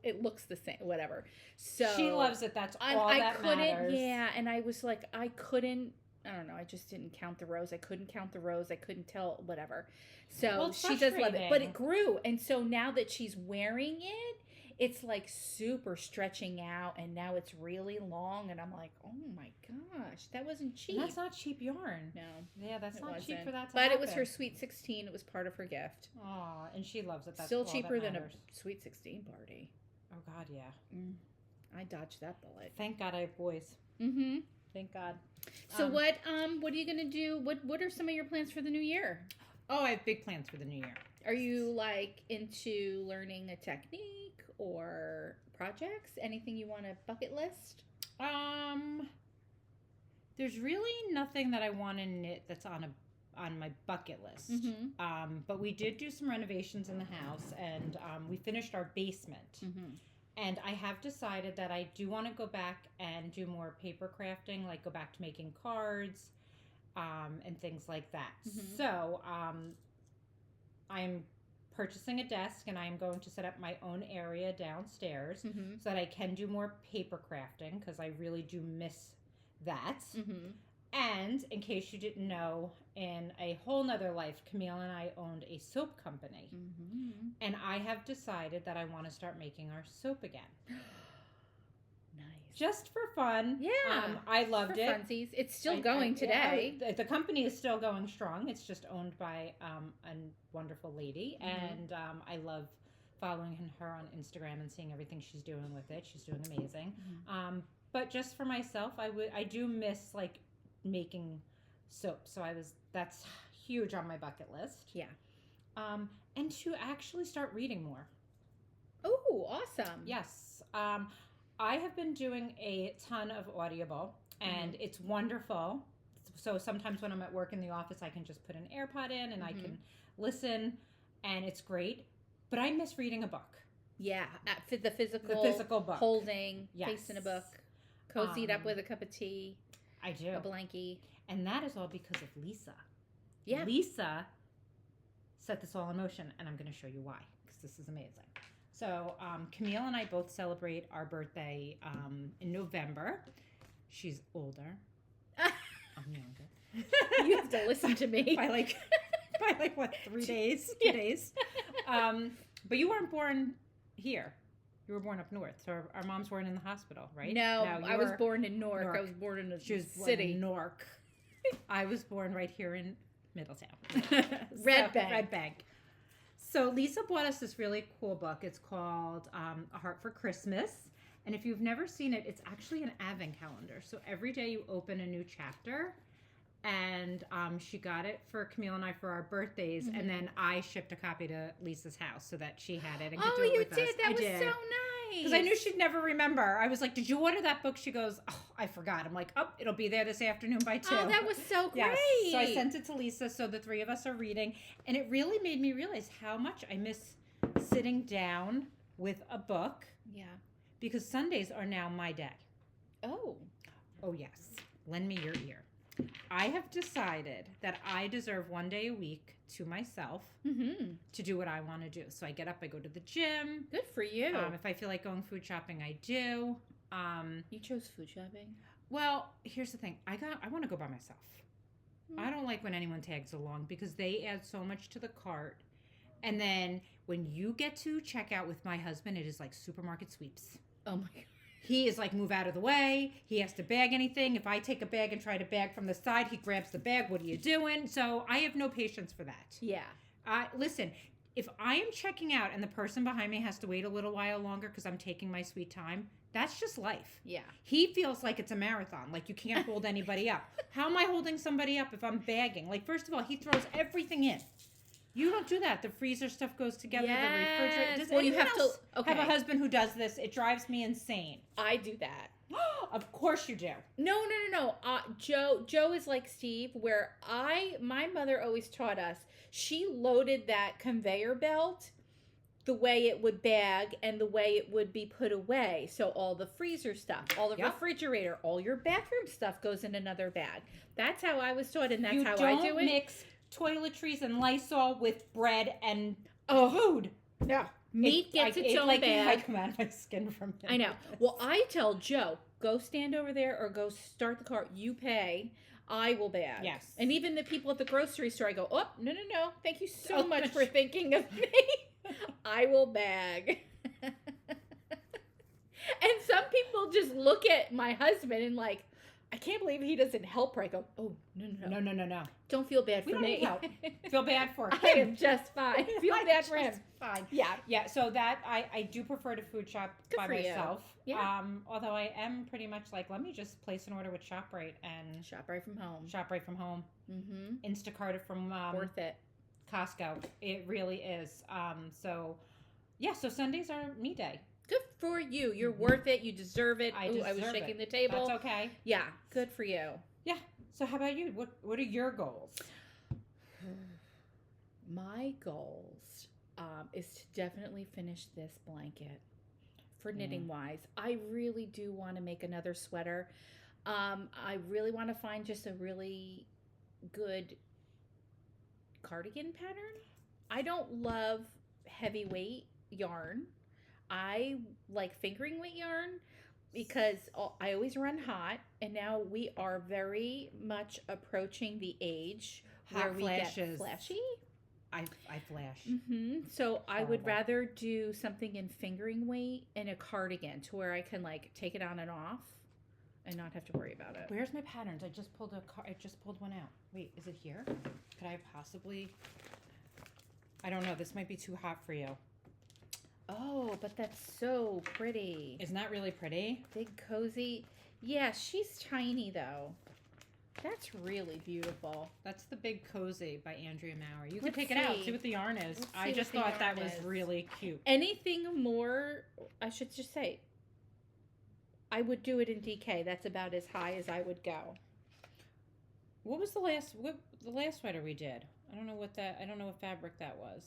it looks the same, whatever. So
she loves it. That's all that matters.
Yeah, and I was like, I don't know. I just didn't count the rows. I couldn't count the rows. I couldn't tell, whatever. So she does love it. But it grew. And so now that she's wearing it, it's like super stretching out, and now it's really long, and I'm like, oh my gosh, that wasn't cheap.
And that's not cheap yarn.
No.
Yeah, that's not cheap for that to
But
happen.
it was her Sweet 16. It was part of her gift.
Aw, and she loves it. That's
still cheaper than a Sweet 16 party.
Oh God, yeah.
I dodged that bullet.
Thank God I have boys. Thank God.
So what are you gonna do? What are some of your plans for the new year?
Oh, I have big plans for the new year.
Are you like into learning a technique or projects? Anything you want to bucket list?
There's really nothing that I want to knit that's on my bucket list. But we did do some renovations in the house, and we finished our basement. And I have decided that I do want to go back and do more paper crafting, like go back to making cards and things like that. So I'm purchasing a desk, and I'm going to set up my own area downstairs so that I can do more paper crafting, because I really do miss that. And in case you didn't know, in a whole nother life, Camille and I owned a soap company. And I have decided that I want to start making our soap again.
Nice.
Just for fun.
Yeah.
I loved it.
Funsies. It's still going today.
The company is still going strong. It's just owned by a wonderful lady. And I love following her on Instagram and seeing everything she's doing with it. She's doing amazing. But just for myself, I do miss like making soap. So that's huge on my bucket list.
Yeah.
And to actually start reading more.
Oh, awesome.
Yes. I have been doing a ton of Audible, and it's wonderful. So sometimes when I'm at work in the office, I can just put an AirPod in and I can listen, and it's great. But I miss reading a book.
Yeah, the physical book. Holding, facing a book, cozied up with a cup of tea.
I do.
A blankie.
And that is all because of Lisa.
Yeah.
Lisa set this all in motion, and I'm going to show you why, because this is amazing. So Camille and I both celebrate our birthday in November. She's older. I'm younger.
You have to listen to me.
by like what, 3 days? 2 days? But you weren't born here. You were born up north, so our moms weren't in the hospital, right?
No, I was born in Newark. I was born in a city.
Newark. I was born right here in Middletown.
Red Bank.
Red Bank. So Lisa bought us this really cool book. It's called A Heart for Christmas. And if you've never seen it, it's actually an advent calendar. So every day you open a new chapter. And she got it for Camille and I for our birthdays. And then I shipped a copy to Lisa's house so that she had it and could do it with us.
Oh, you did? That was so nice.
Because I knew she'd never remember. I was like, did you order that book? She goes, oh, I forgot. I'm like, oh, it'll be there this afternoon by 2.
Oh, that was so great.
Yes. So I sent it to Lisa, so the 3 of us are reading. And it really made me realize how much I miss sitting down with a book.
Yeah.
Because Sundays are now my day.
Oh.
Oh, yes. Lend me your ear. I have decided that I deserve one day a week to myself to do what I want to do. So I get up, I go to the gym.
Good for you.
If I feel like going food shopping, I do.
You chose food shopping?
Well, here's the thing. I want to go by myself. I don't like when anyone tags along because they add so much to the cart. And then when you get to checkout with my husband, it is like supermarket sweeps.
Oh my God.
He is like, move out of the way. He has to bag anything. If I take a bag and try to bag from the side, he grabs the bag. What are you doing? So I have no patience for that.
Yeah.
Listen, if I am checking out and the person behind me has to wait a little while longer because I'm taking my sweet time, that's just life.
Yeah.
He feels like it's a marathon, like you can't hold anybody up. How am I holding somebody up if I'm bagging? Like, first of all, he throws everything in. You don't do that. The freezer stuff goes together.
Yes.
The refrigerator. Does
Well, you
anyone
have
else
to
have a husband who does this? It drives me insane.
I do that.
Of course you do.
No. Joe is like Steve, where my mother always taught us. She loaded that conveyor belt the way it would bag and the way it would be put away. So all the freezer stuff, all the refrigerator, all your bathroom stuff goes in another bag. That's how I was taught, and that's how I do it.
You don't mix toiletries and Lysol with bread and food.
No. Meat gets its own bag.
I come out of my skin from it.
I know. Well, I tell Joe, go stand over there or go start the car. You pay. I will bag.
Yes.
And even the people at the grocery store, I go, oh, no. Thank you so much for thinking of me. I will bag. And some people just look at my husband and like, I can't believe he doesn't help her. I go, oh, no. Don't feel bad for
don't
me.
need help. Feel bad for him.
I am just fine. Feel bad for him.
Fine.
Yeah.
Yeah, so that, I do prefer to food shop by myself.
Yeah.
Although I am pretty much like, let me just place an order with ShopRite and...
Shop right from home.
Mm-hmm. Instacart it from...
Worth it.
Costco. It really is. So Sundays are me day.
Good for you. You're worth it. You deserve it. I was shaking the table.
That's okay.
Yeah, good for you.
Yeah. So how about you? What are your goals?
My goals is to definitely finish this blanket for knitting wise. I really do want to make another sweater. I really want to find just a really good cardigan pattern. I don't love heavyweight yarn. I like fingering weight yarn because I always run hot, and now we are very much approaching the age where we get flashy.
I flash.
So I would rather do something in fingering weight in a cardigan to where I can like take it on and off and not have to worry about it.
Where's my patterns? I just pulled one out. Wait, is it here? Could I possibly? I don't know. This might be too hot for you.
Oh, but that's so pretty.
Isn't that really pretty?
Big cozy. Yeah, she's tiny though. That's really beautiful.
That's the Big Cozy by Andrea Maurer. You can take it out, see what the yarn is. I just thought that was really cute.
Anything more, I should just say, I would do it in DK. That's about as high as I would go.
What was the last sweater we did? I don't know what fabric that was.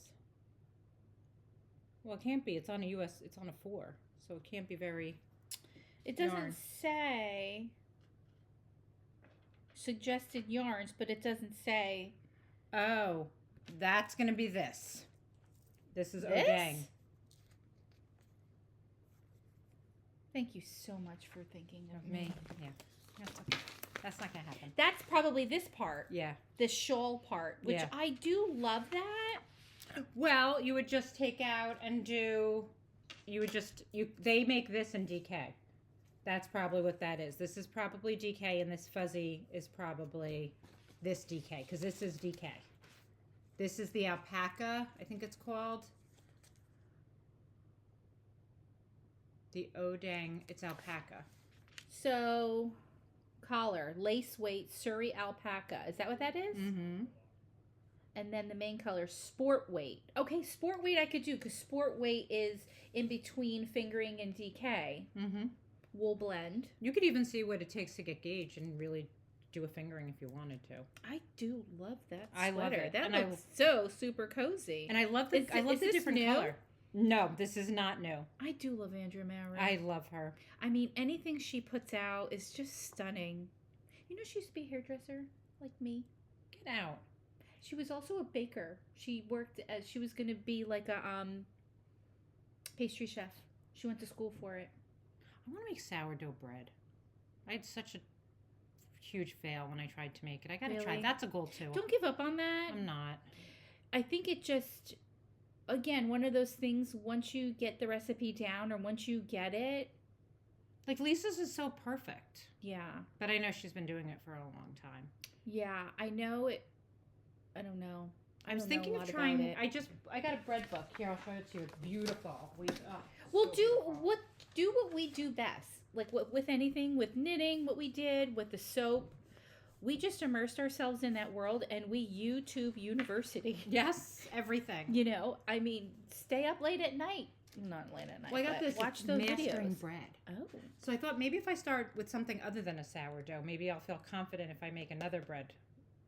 Well, it can't be. It's on a 4, so it can't be very.
It doesn't say suggested yarns, but it doesn't say.
Oh, that's gonna be this. This is
this?
Odang.
Thank you so much for thinking of me.
Yeah, that's okay. That's not gonna happen.
That's probably this part.
Yeah,
the shawl part, which I do love that.
Well, you would just take out and do. They make this in DK. That's probably what that is. This is probably DK, and this fuzzy is probably this DK, because this is DK. This is the alpaca, I think it's called. The Odang, it's alpaca.
So, collar, lace weight, Surrey alpaca. Is that what that is?
Mm-hmm.
And then the main color, sport weight. Okay, sport weight I could do, because sport weight is in between fingering and DK.
Mm-hmm.
Wool blend.
You could even see what it takes to get gauged and really do a fingering if you wanted to.
I do love that sweater.
I love it.
That looks so super cozy.
And I love the different
new?
color. No, this is not new.
I do love Andrea Maurer.
I love her.
I mean, anything she puts out is just stunning. You know she used to be a hairdresser? like me.
Get out.
She was also a baker. She worked as she was going to be like a pastry chef. She went to school for it.
I want to make sourdough bread. I had such a huge fail when I tried to make it. I got to try.
Really?
That's a goal too.
Don't give up on that.
I'm not.
I think it just, again, one of those things, once you get the recipe down or once you get it.
Like Lisa's is so perfect.
Yeah.
But I know she's been doing it for a long time.
Yeah, I know it. I don't know.
I was thinking of trying. I got a bread book here. I'll show it to you. It's beautiful.
We'll do what we do best. Like with anything, with knitting, what we did with the soap. We just immersed ourselves in that world, and we YouTube University.
Yes, everything.
You know, I mean, stay up late at night. Not late at night.
Well, I got this
watch those
mastering
videos.
bread.
Oh.
So I thought maybe if I start with something other than a sourdough, maybe I'll feel confident if I make another bread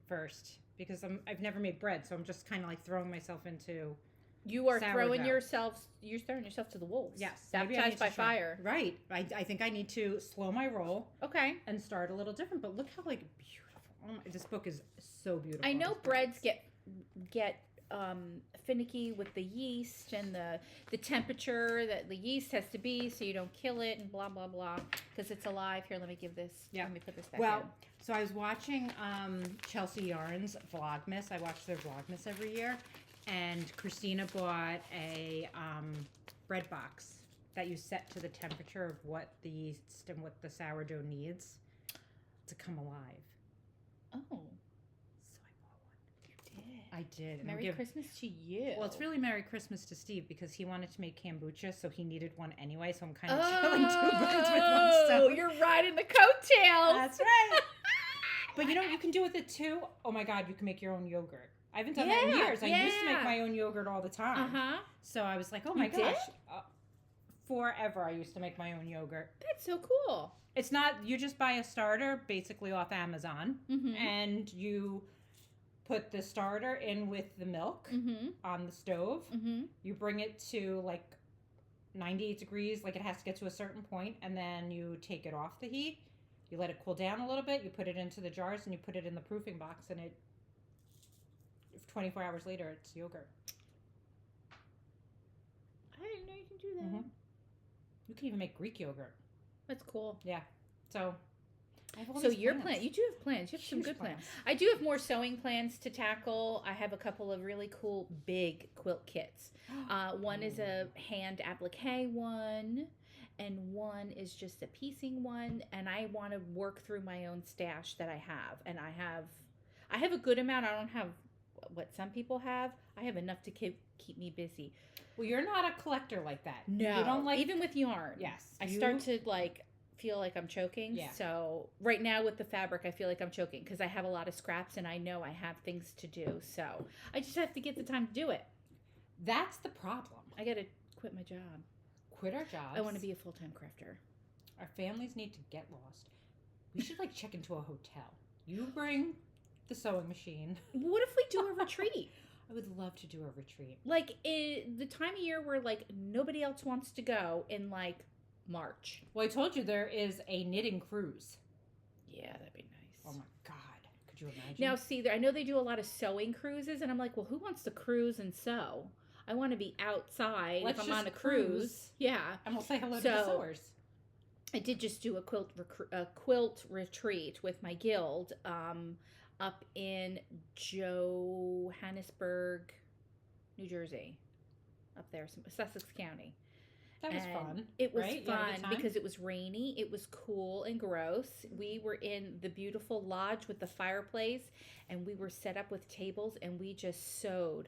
first. Because I've never made bread, so I'm just kind of like throwing myself into.
You are throwing
sourdough.
You're throwing yourself to the wolves.
Yes.
Baptized by fire.
Right. I think I need to slow my roll.
Okay.
And start a little different. But look how beautiful. Oh my, this book is so beautiful.
I know breads get finicky with the yeast and the temperature that the yeast has to be so you don't kill it and blah blah blah because it's alive. Here, let me give this. Yeah. Let me put this back in.
So I was watching Chelsea Yarn's Vlogmas. I watch their Vlogmas every year, and Christina bought a bread box that you set to the temperature of what the yeast and what the sourdough needs to come alive.
Oh.
So I bought one.
You did.
I did.
Merry Christmas to you.
Well, it's really Merry Christmas to Steve because he wanted to make kombucha, so he needed one anyway. So I'm kind of killing two birds with one stone.
Oh, you're riding the coattails.
That's right. But you know what you can do with it too? Oh my God, you can make your own yogurt. I haven't done that in years. I used to make my own yogurt all the time.
Uh-huh.
So I was like, oh my gosh. Forever I used to make my own yogurt.
That's so cool.
It's not, you just buy a starter basically off Amazon and you put the starter in with the milk on the stove. You bring it to like 98 degrees, like it has to get to a certain point, and then you take it off the heat. You let it cool down a little bit. You put it into the jars and you put it in the proofing box, and 24 hours later, it's yogurt.
I didn't know you can do that.
You can even make Greek yogurt.
That's cool.
Yeah. So, I have all
so
these
your
plans.
plan, you do have plans. You have some good plans.
plans.
I do have more sewing plans to tackle. I have a couple of really cool big quilt kits. One is a hand applique one, and one is just a piecing one. And I want to work through my own stash that I have. And I have a good amount. I don't have what some people have. I have enough to keep me busy.
Well, you're not a collector like that.
No,
you don't like
even with yarn.
Yes,
I start to feel like I'm choking.
Yeah.
So right now with the fabric, I feel like I'm choking because I have a lot of scraps and I know I have things to do. So I just have to get the time to do it.
That's the problem.
I got to quit my job.
Quit our jobs.
I want to be a full-time crafter.
Our families need to get lost. We should check into a hotel. You bring the sewing machine.
What if we do a retreat?
I would love to do a retreat.
Like the time of year where nobody else wants to go in March.
Well, I told you there is a knitting cruise.
Yeah, that'd be nice.
Oh my God. Could you imagine?
Now, see, I know they do a lot of sewing cruises, and I'm like, well, who wants to cruise and sew? I want to be outside if I'm on a cruise. Yeah.
And we'll say hello to the sewers.
I did just do a quilt retreat with my guild up in Johannesburg, New Jersey, up there, Sussex County.
That was fun.
It was
right?
fun because it was rainy. It was cool and gross. We were in the beautiful lodge with the fireplace, and we were set up with tables, and we just sewed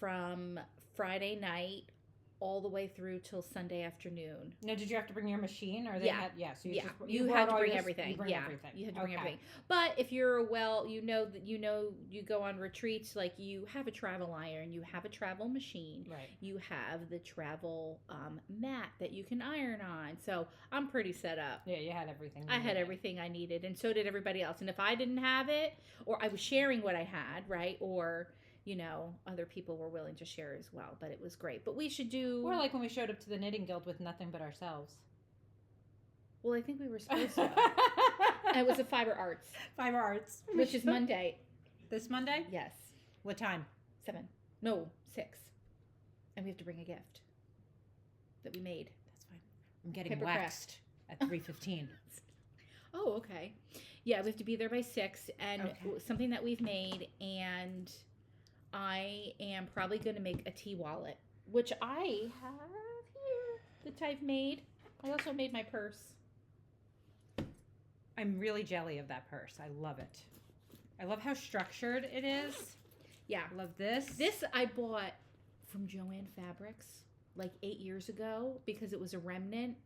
from Friday night all the way through till Sunday afafternoon.
Now, did you have to bring your machine, or so
you had to bring everything.
You
You had to bring everything. But if you're you go on retreats, you have a travel iron, you have a travel machine,
right?
You have the travel mat that you can iron on. So I'm pretty set up.
Yeah, you had everything.
I had everything I needed, and so did everybody else. And if I didn't have it, or I was sharing what I had, right, or other people were willing to share as well, but it was great. But we should do...
Or when we showed up to the knitting guild with nothing but ourselves.
Well, I think we were supposed to. It was a Fiber Arts,
Fiber Arts.
which is Monday.
This Monday?
Yes.
What time?
7. No, 6. And we have to bring a gift that we made.
That's fine. I'm getting
Paper
waxed at 3:15.
Oh, okay. Yeah, we have to be there by 6, and
Okay.
something that we've made, and I am probably going to make a tea wallet, which I have here that I've made. I also made my purse.
I'm really jelly of that purse. I love it. I love how structured it is.
Yeah.
I love this.
This I bought from Joann Fabrics like 8 years ago because it was a remnant,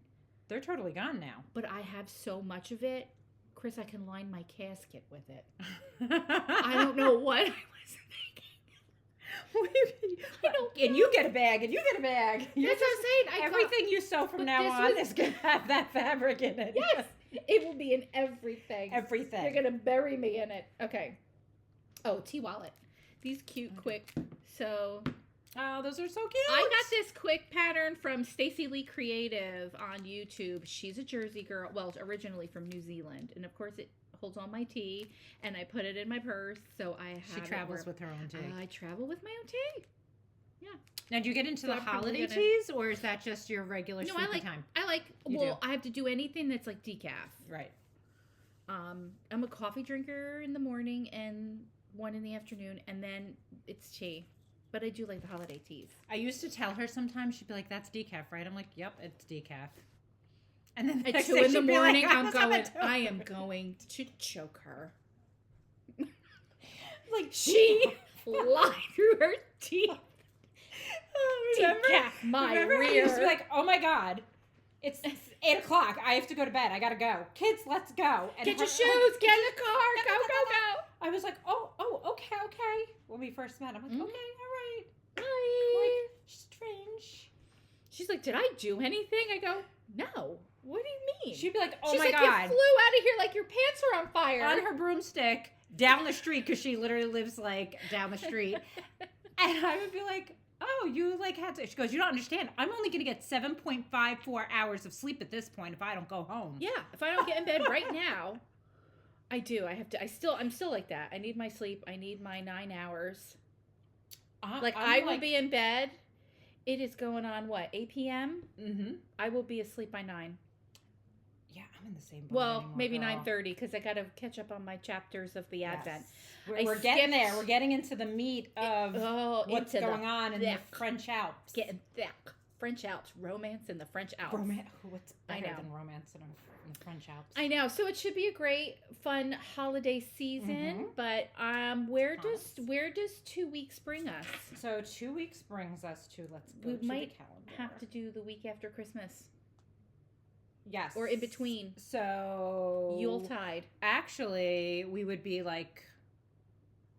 They're totally gone now.
but I have so much of it. Chris, I can line my casket with it. I don't know what I was thinking. I don't
And you get a bag, and you get a bag.
That's what I'm saying.
Everything you sew from
but
now
this
on
was-
is going to have that fabric in it.
Yes, it will be in everything.
Everything.
You're gonna bury me in it. Okay. Oh, tea wallet. These cute, quick. So
Oh, those are so cute.
I got this quick pattern from Stacey Lee Creative on YouTube. She's a Jersey girl. Well, originally from New Zealand, and of course it holds all my tea. And I put it in my purse, so I have.
She travels with her own tea.
I travel with my own tea.
Now, do you get into
So
the
I'm probably
holiday
gonna-
teas, or is that just your regular
No,
sleepy
I like.
time?
I like.
You
Well, I have to do anything that's like decaf.
Right.
I'm a coffee drinker in the morning and one in the afternoon, and then it's tea. But I do like the holiday teas.
I used to tell her sometimes, she'd be like, that's decaf, right? I'm like, yep, it's decaf. And then the
At
next
2
day
in the
she'd be like,
morning, I'm
"What's
going.
up at 2?"
I am going to choke her.
Like,
She fly through her teeth.
remember?
Decaf my
Remember how you
rear.
used to be like, oh my God, it's 8 o'clock. I have to go to bed. I got to go. Kids, let's go. And
Get
her-
your shoes. Get in the car. Go, go, go.
I was like, oh, okay. When we first met, I'm like,
Mhm.
okay, all right.
Bye.
Like, strange.
She's like, did I do anything? I go, no. What do you mean?
She'd be like, oh
She's
my
like,
God.
you flew out of here like your pants are on fire.
On her broomstick down the street, because she literally lives like down the street. And I would be like, oh, you like had to. She goes, you don't understand. I'm only going to get 7.54 hours of sleep at this point if I don't go home.
Yeah, if I don't get in bed right now, I do. I have to. I'm still like that. I need my sleep. I need my 9 hours. Like I will be in bed. It is going on what, 8 p.m.
Mm-hmm.
I will be asleep by 9.
Yeah, I'm in the same boat.
Well,
anymore,
maybe
girl.
9:30 because I got to catch up on my chapters of the Advent.
Yes.
I
We're getting
skipped-
there. We're getting into the meat of what's
into
going on in the
thick.
French Alps.
Getting thick. French Alps, romance in the French Alps.
What's
I
better
know.
than romance in the French Alps?
I know. So it should be a great, fun holiday season.
Mhm.
But where does 2 weeks bring us?
So 2 weeks brings us to, let's go
We
to
might
the calendar.
Have to do the week after Christmas
Yes.
or in between
So
Yuletide.
Actually, we would be like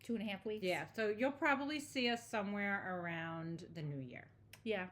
2.5 weeks.
Yeah, so you'll probably see us somewhere around the new year.
Yeah.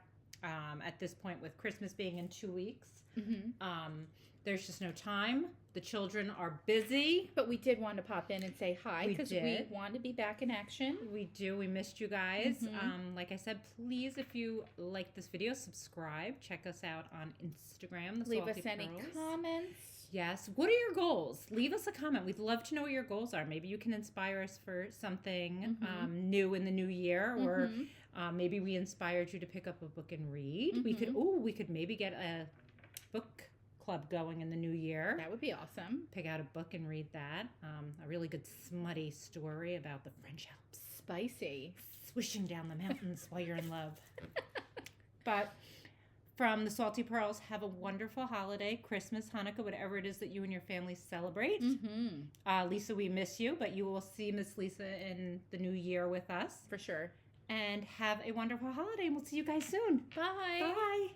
At this point, with Christmas being in 2 weeks,
Mm-hmm.
there's just no time. The children are busy.
But we did want to pop in and say hi
We
because we
did.
want to be back in action.
We do. We missed you guys.
Mhm.
Like I said, please, if you like this video, subscribe. Check us out on Instagram. The
Leave
Salty
us any
Purls.
comments.
Yes. What are your goals? Leave us a comment. We'd love to know what your goals are. Maybe you can inspire us for something
Mhm.
new in the new year, or
Mhm.
maybe we inspired you to pick up a book and read.
Mhm.
We could maybe get a book club going in the new year.
That would be awesome.
Pick out a book and read that. A really good smutty story about the French Alps.
Spicy.
Swishing down the mountains while you're in love. But from the Salty Pearls, have a wonderful holiday, Christmas, Hanukkah, whatever it is that you and your family celebrate.
Mm-hmm.
Lisa, we miss you, but you will see Miss Lisa in the new year with us.
For sure.
And have a wonderful holiday, and we'll see you guys soon.
Bye.
Bye.